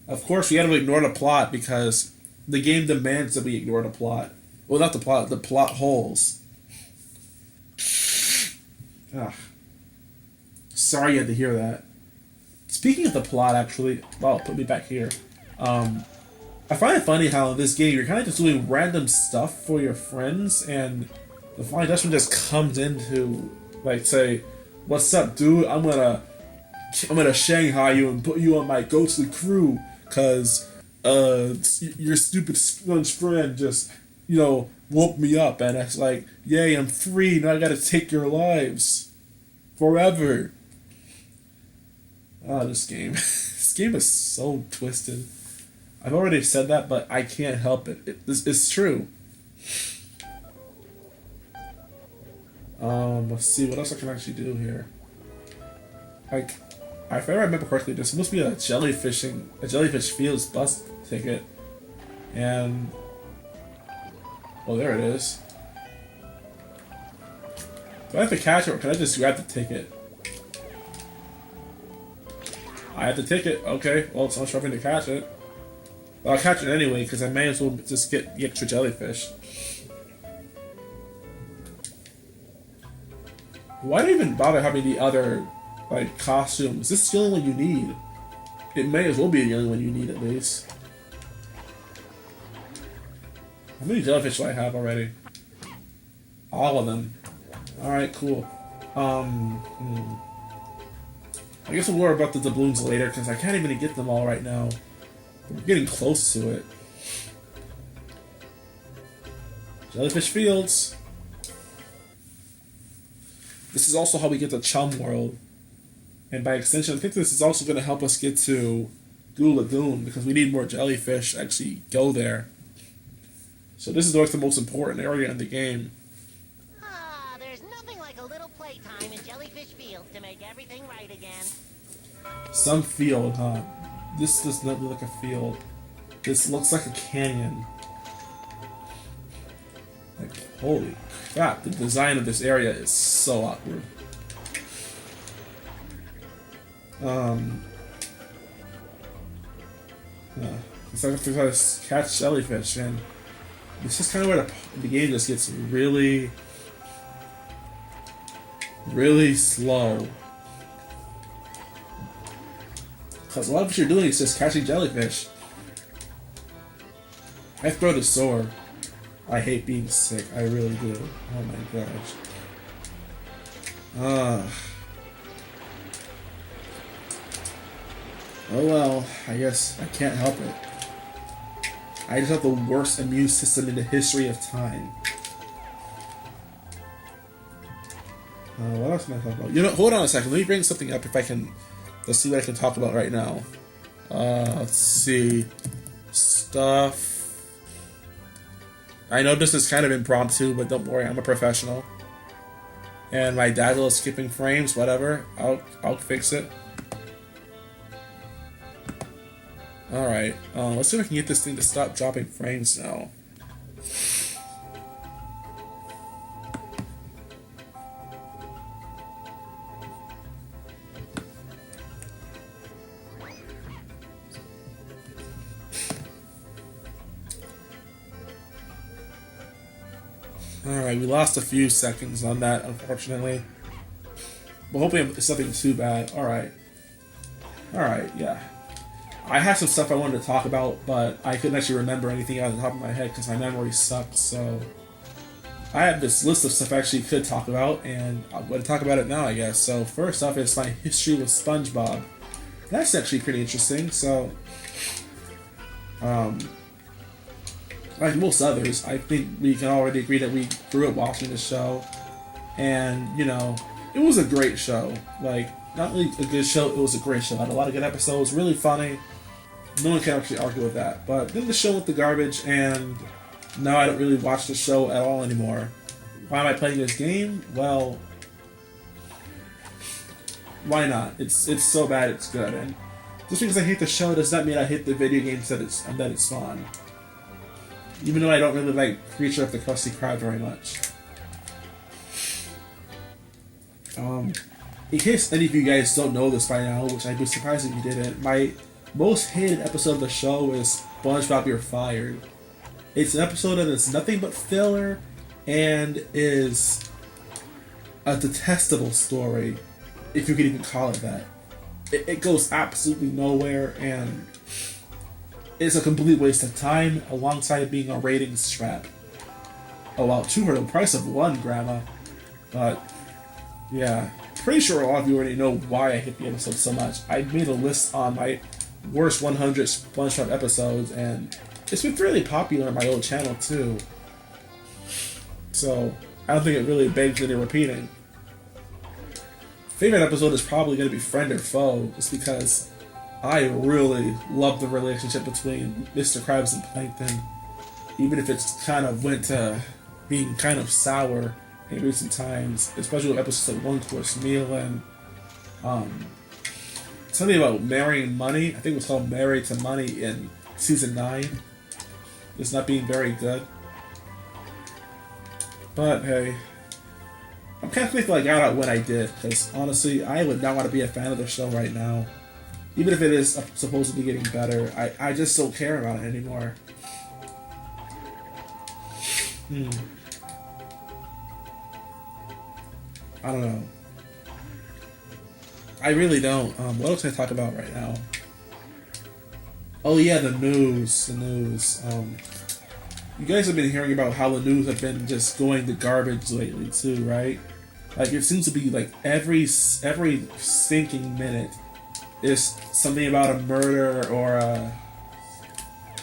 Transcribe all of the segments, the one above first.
Of course, we had to ignore the plot because the game demands that we ignore the plot. Well, not the plot holes. Ugh. Sorry you had to hear that. Speaking of the plot, actually, well, put me back here. I find it funny how in this game you're kind of just doing random stuff for your friends, and the Flying Dutchman just comes in to, like, say, "What's up, dude? I'm gonna Shanghai you and put you on my ghostly crew, cause your stupid sponge friend just, woke me up, and it's like, yay, I'm free. Now I gotta take your lives forever." Oh, this game. This game is so twisted. I've already said that, but I can't help it. It's true. Let's see what else I can actually do here. Like, if I remember correctly, there's supposed to be a jellyfish fields bus ticket, and there it is. Do I have to catch it, or can I just grab the ticket? I have the ticket. Okay, well, it's not struggling to catch it. Well, I'll catch it anyway, because I may as well just get the extra jellyfish. Why do you even bother having the other, like, costumes? This is the only one you need. It may as well be the only one you need, at least. How many jellyfish do I have already? All of them. Alright, cool. I guess we'll worry about the doubloons later, because I can't even get them all right now. We're getting close to it. Jellyfish Fields. This is also how we get to Chum World. And by extension, I think this is also going to help us get to Goo Lagoon, because we need more jellyfish to actually go there. So this is like the most important area in the game. There's nothing like a little playtime in Jellyfish Fields to make everything right again. Some field, huh? This does not look like a field. This looks like a canyon. Like, holy crap, the design of this area is so awkward. It's like to try to catch jellyfish, and this is kind of where the game just gets really, really slow. Because a lot of what you're doing is just catching jellyfish. I throw the sword. I hate being sick. I really do. Oh my gosh. Oh well, I guess I can't help it. I just have the worst immune system in the history of time. What else am I talking about? Hold on a second. Let me bring something up if I can. Let's see what I can talk about right now. Let's see. Stuff. I know this is kind of impromptu, but don't worry, I'm a professional. And my dad is skipping frames, whatever. I'll fix it. Alright, let's see if I can get this thing to stop dropping frames now. Alright, we lost a few seconds on that, unfortunately. But hopefully it's nothing too bad. Alright. Alright, yeah. I had some stuff I wanted to talk about, but I couldn't actually remember anything out of the top of my head because my memory sucks, so... I have this list of stuff I actually could talk about, and I'm going to talk about it now, I guess. So, first off is my history with Spongebob. That's actually pretty interesting, so... like most others, I think we can already agree that we grew up watching the show. And, it was a great show. Like, not really a good show, it was a great show. It had a lot of good episodes, really funny. No one can actually argue with that. But then the show went to garbage, and now I don't really watch the show at all anymore. Why am I playing this game? Well, why not? It's so bad it's good. And just because I hate the show does not mean I hate the video games that it's fun. Even though I don't really like Creature of the Krusty Krab very much. In case any of you guys don't know this by now, which I'd be surprised if you didn't, my most hated episode of the show is SpongeBob You're Fired. It's an episode that is nothing but filler and is a detestable story, if you could even call it that. It goes absolutely nowhere, and it's a complete waste of time alongside being a ratings trap. Oh wow, 2 are the price of 1, Grandma. But yeah, pretty sure a lot of you already know why I hate the episode so much. I made a list on my worst 100 SpongeBob episodes, and it's been fairly popular on my old channel too. So I don't think it really begs any repeating. Favorite episode is probably going to be Friend or Foe, just because I really love the relationship between Mr. Krabs and Plankton, even if it's kind of went to being kind of sour in recent times, especially with episodes like One Course Meal and something about marrying money. I think it was called Married to Money in season 9. It's not being very good. But hey, I'm kind of thankful I got out when I did, because honestly, I would not want to be a fan of the show right now. Even if it is supposed to be getting better, I just don't care about it anymore. I don't know. I really don't. What else can I talk about right now? Oh yeah, the news. The news. You guys have been hearing about how the news have been just going to garbage lately too, right? Like it seems to be like every stinking minute is something about a murder or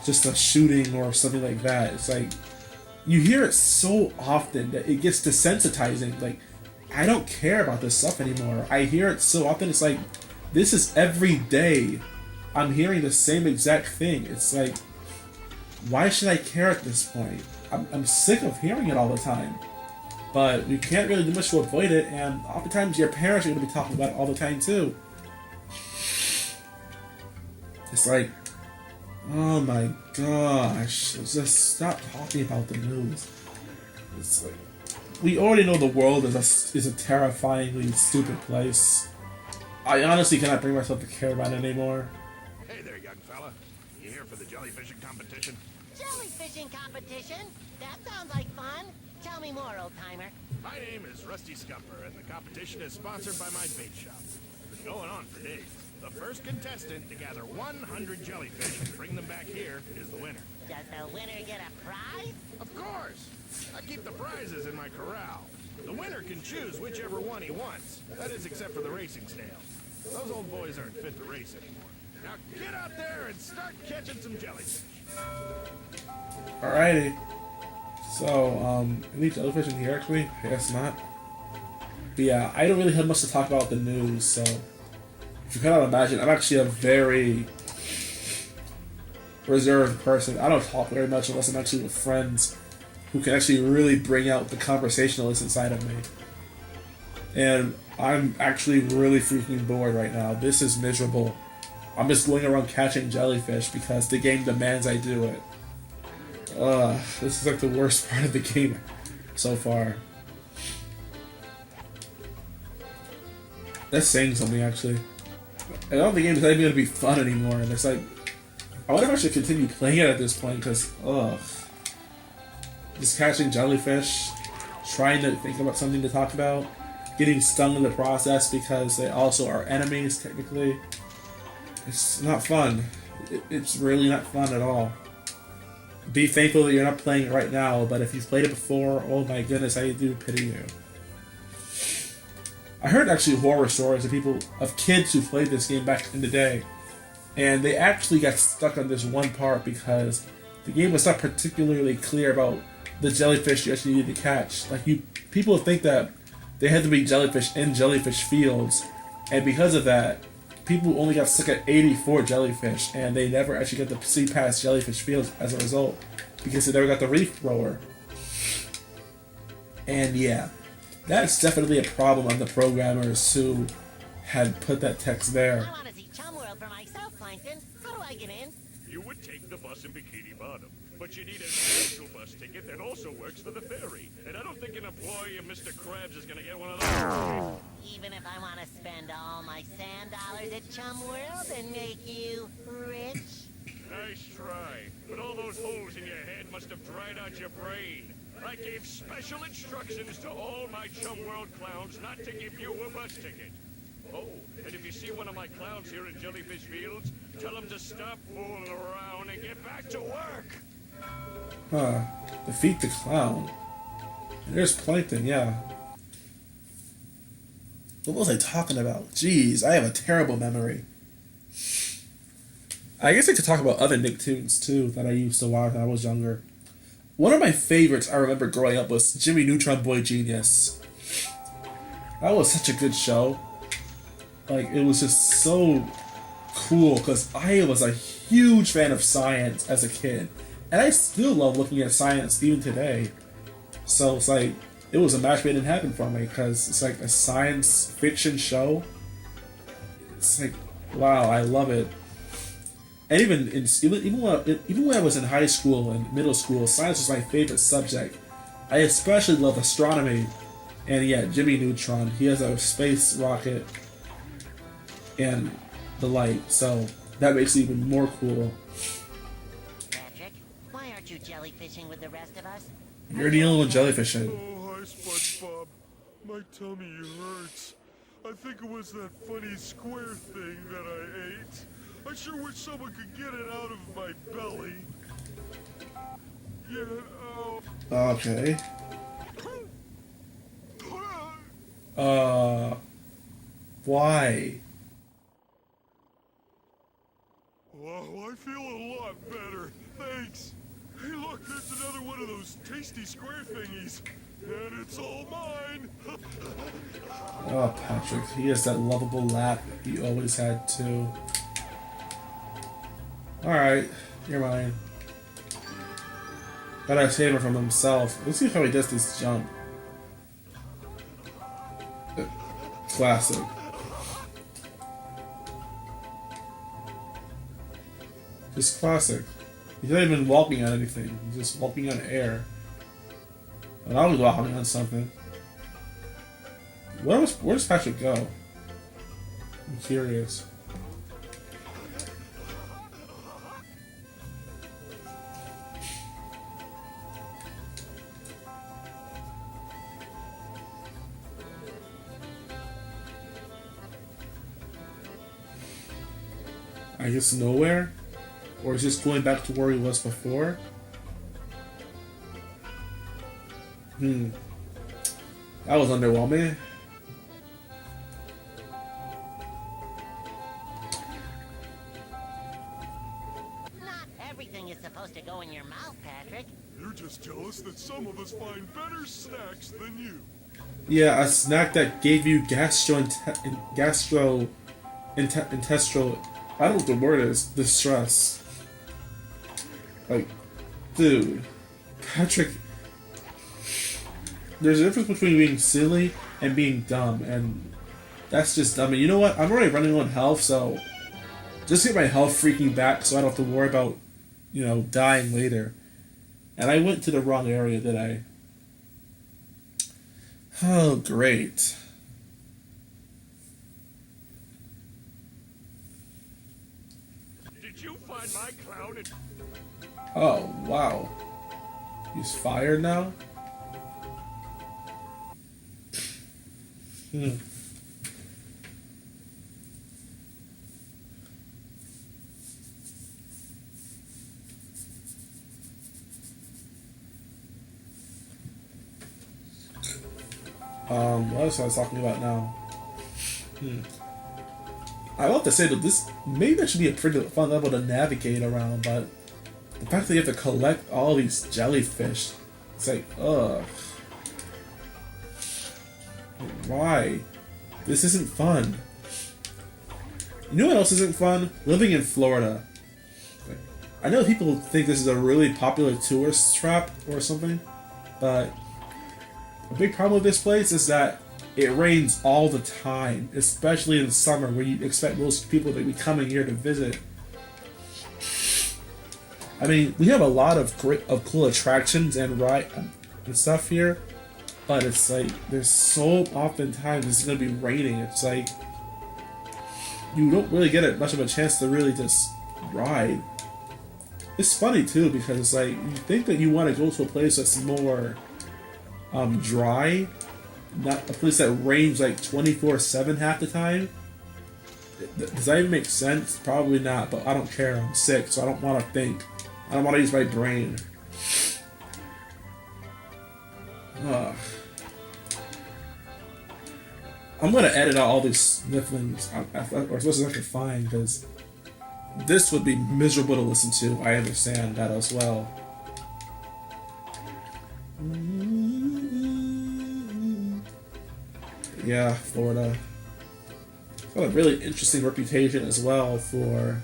just a shooting or something like that. It's like you hear it so often that it gets desensitizing. Like I don't care about this stuff anymore. I hear it so often. It's like this is every day. I'm hearing the same exact thing. It's like, why should I care at this point? I'm sick of hearing it all the time. But you can't really do much to avoid it, and oftentimes your parents are going to be talking about it all the time too. It's like, oh my gosh, just stop talking about the news. It's like, we already know the world is a terrifyingly stupid place. I honestly cannot bring myself to care about it anymore. Hey there, young fella. You here for the jellyfishing competition? Jellyfishing competition? That sounds like fun. Tell me more, old-timer. My name is Rusty Scumper, and the competition is sponsored by my bait shop. It's been going on for days. The first contestant to gather 100 jellyfish and bring them back here is the winner. Does the winner get a prize? Of course! I keep the prizes in my corral. The winner can choose whichever one he wants. That is, except for the racing snails. Those old boys aren't fit to race anymore. Now get out there and start catching some jellyfish. Alrighty. So, any jellyfish in here actually? I guess not. But yeah, I don't really have much to talk about the news, so if you cannot imagine, I'm actually a very reserved person. I don't talk very much unless I'm actually with friends who can actually really bring out the conversationalist inside of me. And I'm actually really freaking bored right now. This is miserable. I'm just going around catching jellyfish because the game demands I do it. This is like the worst part of the game so far. That's saying something actually. I don't think the game is not even going to be fun anymore, and it's like, I wonder if I should continue playing it at this point, because, just catching jellyfish, trying to think about something to talk about, getting stung in the process because they also are enemies, technically. It's not fun. It's really not fun at all. Be thankful that you're not playing it right now, but if you've played it before, oh my goodness, I do pity you. I heard actually horror stories of kids who played this game back in the day, and they actually got stuck on this one part because the game was not particularly clear about the jellyfish you actually needed to catch. Like people think that they had to be jellyfish in jellyfish fields, and because of that, people only got stuck at 84 jellyfish, and they never actually got to see past jellyfish fields as a result, because they never got the reef thrower. And yeah, that's definitely a problem on the programmers who had put that text there. I want to see Chum World for myself, Plankton. How do I get in? You would take the bus in Bikini Bottom. But you need a special bus ticket that also works for the ferry. And I don't think an employee of Mr. Krabs is gonna get one of those. Even if I want to spend all my sand dollars at Chum World and make you rich? Nice try. But all those holes in your head must have dried out your brain. I gave special instructions to all my Chum World clowns not to give you a bus ticket. Oh, and if you see one of my clowns here in Jellyfish Fields, tell them to stop fooling around and get back to work. Huh. Defeat the clown. There's Plankton, yeah. What was I talking about? Jeez, I have a terrible memory. I guess I could talk about other Nicktoons too that I used to watch when I was younger. One of my favorites I remember growing up was Jimmy Neutron Boy Genius. That was such a good show. Like, it was just so cool because I was a huge fan of science as a kid. And I still love looking at science even today. So it's like, it was a match made in heaven for me because it's like a science fiction show. It's like, wow, I love it. And even when I was in high school and middle school, science was my favorite subject. I especially love astronomy. And yeah, Jimmy Neutron, he has a space rocket and the light, so that makes it even more cool. Patrick, why aren't you jellyfishing with the rest of us? You're the only one jellyfishing. Oh, hi, Spongebob. My tummy hurts. I think it was that funny square thing that I ate. I sure wish someone could get it out of my belly. Get it out. Okay. Why? Oh, I feel a lot better. Thanks. Hey, look, there's another one of those tasty square thingies. And it's all mine. Oh, Patrick, he has that lovable laugh he always had too. Alright, you're mine. Gotta save him from himself. Let's see how he does this jump. Classic. Just classic. He's not even walking on anything. He's just walking on air. And I was walking on something. Where does Patrick go? I'm curious. I guess nowhere? Or is just going back to where he was before? That was underwhelming. Not everything is supposed to go in your mouth, Patrick. You're just jealous that some of us find better snacks than you. Yeah, a snack that gave you intestinal, I don't know what the word is, distress. Like, dude, Patrick, there's a difference between being silly and being dumb, and that's just dumb. And you know what? I'm already running on health, so just get my health freaking back so I don't have to worry about, dying later. And I went to the wrong area, did I? Oh, great. Did you find my clown in... Oh, wow. He's fired now? What else was I talking about now? I love to say that this maybe that should be a pretty fun level to navigate around, but the fact that you have to collect all these jellyfish, it's like, ugh. Why? This isn't fun. You know what else isn't fun? Living in Florida. I know people think this is a really popular tourist trap or something, but a big problem with this place is that it rains all the time, especially in the summer where you expect most people to be coming here to visit. I mean, we have a lot of cool attractions and ride and stuff here, but it's like there's so oftentimes it's gonna be raining. It's like you don't really get much of a chance to really just ride. It's funny too because it's like you think that you want to go to a place that's more dry, not a place that rains like 24/7 half the time. Does that even make sense? Probably not, but I don't care. I'm sick, so I don't want to think. I don't want to use my brain. Ugh. I'm gonna edit out all these snifflings, or as much as I can find, because this would be miserable to listen to. I understand that as well. Yeah, Florida. Got a really interesting reputation as well for,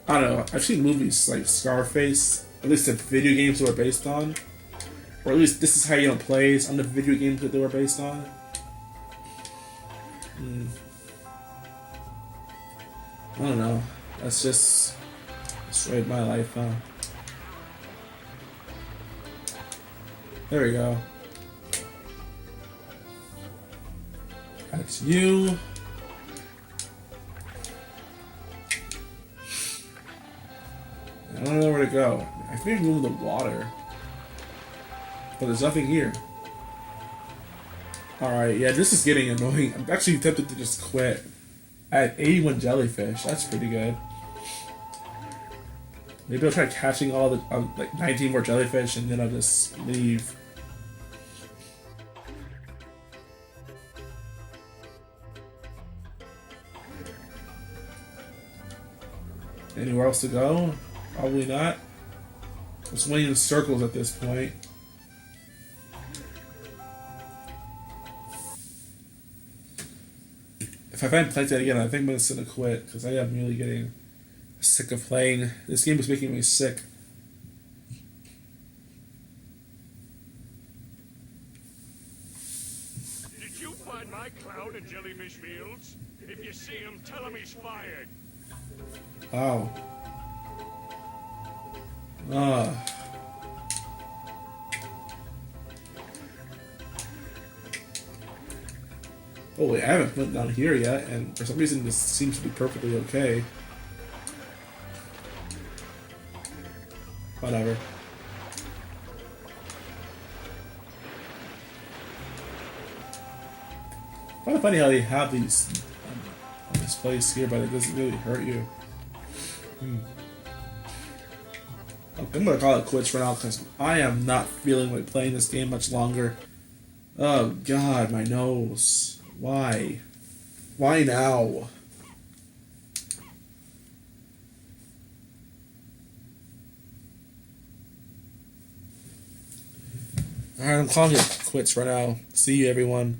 I don't know, I've seen movies like Scarface, at least the video games they were based on, or at least this is how you don't play on the video games that they were based on. I don't know, that's just destroyed my life, huh? There we go. That's you. I don't know where to go. I think I can go in the water. But there's nothing here. Alright, yeah, this is getting annoying. I'm actually tempted to just quit. I had 81 jellyfish. That's pretty good. Maybe I'll try catching all the, like 19 more jellyfish and then I'll just leave. Anywhere else to go? Probably not. I'm swinging in circles at this point. If I find Plankton again, I think I'm just gonna quit because I am really getting sick of playing. This game is making me sick. Did you find my clown in Jellyfish Fields? If you see him, tell him he's fired. Wow. Oh wait, I haven't put down here yet, and for some reason this seems to be perfectly okay. Whatever. Kind of funny how they have these on this place here, but it doesn't really hurt you. I'm gonna call it quits for now because I am not feeling like playing this game much longer. Oh god, my nose. Why? Why now? Alright, I'm calling it quits right now. See you, everyone.